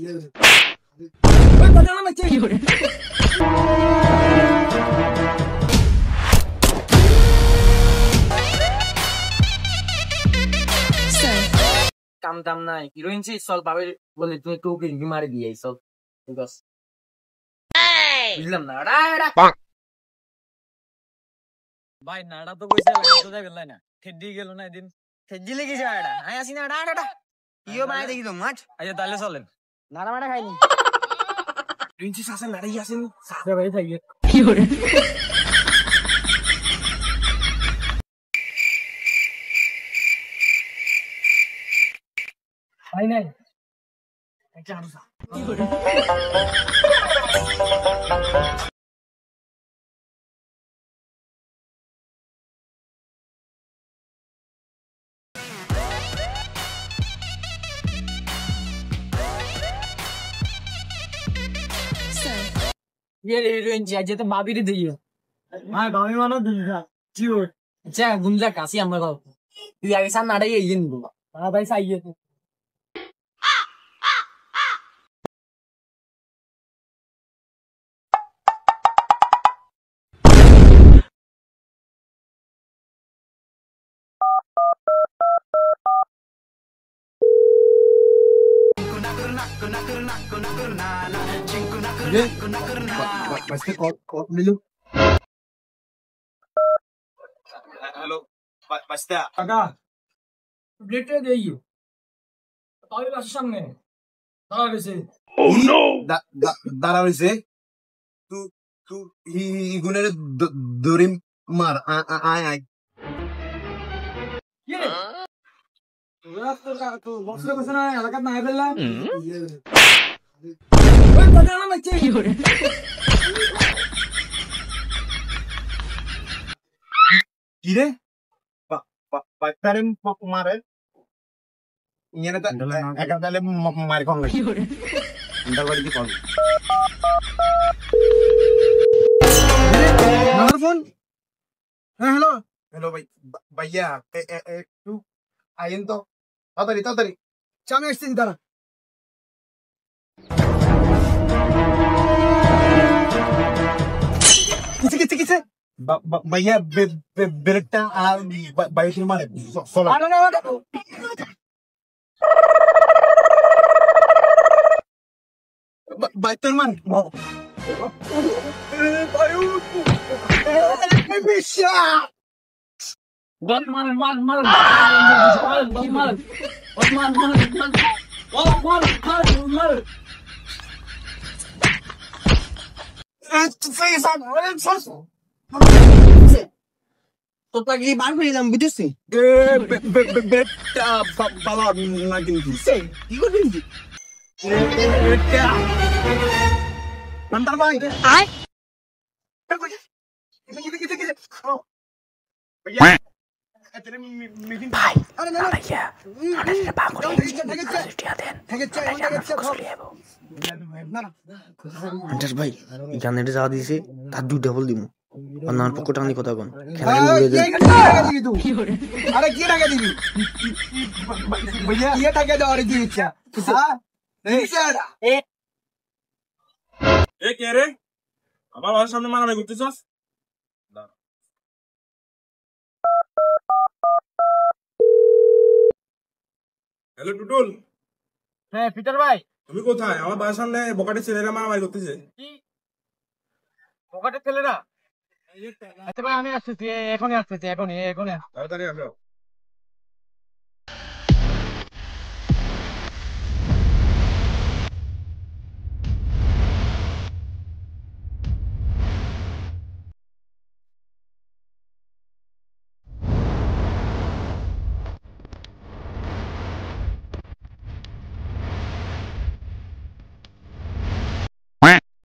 কাম দাম নাই হিরোইন চল পাবে বলে তুমি তোকে মারি দিয়ে চল ঠিক আছে বুঝলাম না ভাই নাড়া তো কইছে তো যাই গেল না ঠেডি গেল না এদিন ঠেজি লেগেছে আড়া আই আসি না আড়া ইও মাই দেখি তো মাছ আচ্ছা তাহলে চলেন নাড়া মারা খাইনি প্রিন্সেস আসেন নাড়াই আসেন সাথে ভাই থাকি কি করে ভাই নাই একটা আড়া কি করে ये हीरोइन चाहिए तो भाभी दी है हां भाभी मानो दूंगा क्यों अच्छा गुंजा कासी हमरा को तू आगे सामने आ रही है ये नहीं हां भाई सही है बसते कॉल मिलो हेलो बसते काका ब्लेटे देइयो তাহলে আসো সামনে দাঁড়া গেছে ও নো দাঁড়া হইছে তুই তুই গুনের দরিম মার আয় আয় কি রে তোরা তো বসরে বসে না এলাকা না আইবেলাম ওই কথা না মাইছে কি করে কি রে পাইতারে মারে ইনে তো একা তালে মার কোন লাগে ইন্টার বাড়ি দি কোন আমার ফোন হ্যাঁ হ্যালো হ্যালো ভাই ভাইয়া একটু আইন তো তাড়াতাড়ি চামে আসছি দাঁড়া কিসে भैया बेटा बाइक मारे बाइकरमान তো তাকে বার করে দিলাম বুঝছিস বেটা বাবা না কিন্তু কি করবি বেটা নন্দর ভাই আয় भैया ভাই আরে না ভাইয়া আরে বাপ করে চিঠিয়া দেন আন্টার ভাই এখানে যা দিছে তার দুই ডাবল দিমু অন্যান্য পক্ষটা আমি কথা কোন খেলা মুড়ে দে আরে কি টাকা দিবি भैया ये টাকা দাও আরে কি ইচ্ছা হ্যাঁ এ কে রে আমার বাবার সামনে মারামারি করতেছস হ্যালো টুটুল হ্যাঁ পিটার ভাই তুমি কোথায় আমার বাবার সামনে বকাটে ছেলেরা মারামারি করতেছে কি পকেটে ছেলেরা আচ্ছা ভাই আমি আসতেছি এখনই আসতেছি এখনই তাড়াতাড়ি আসো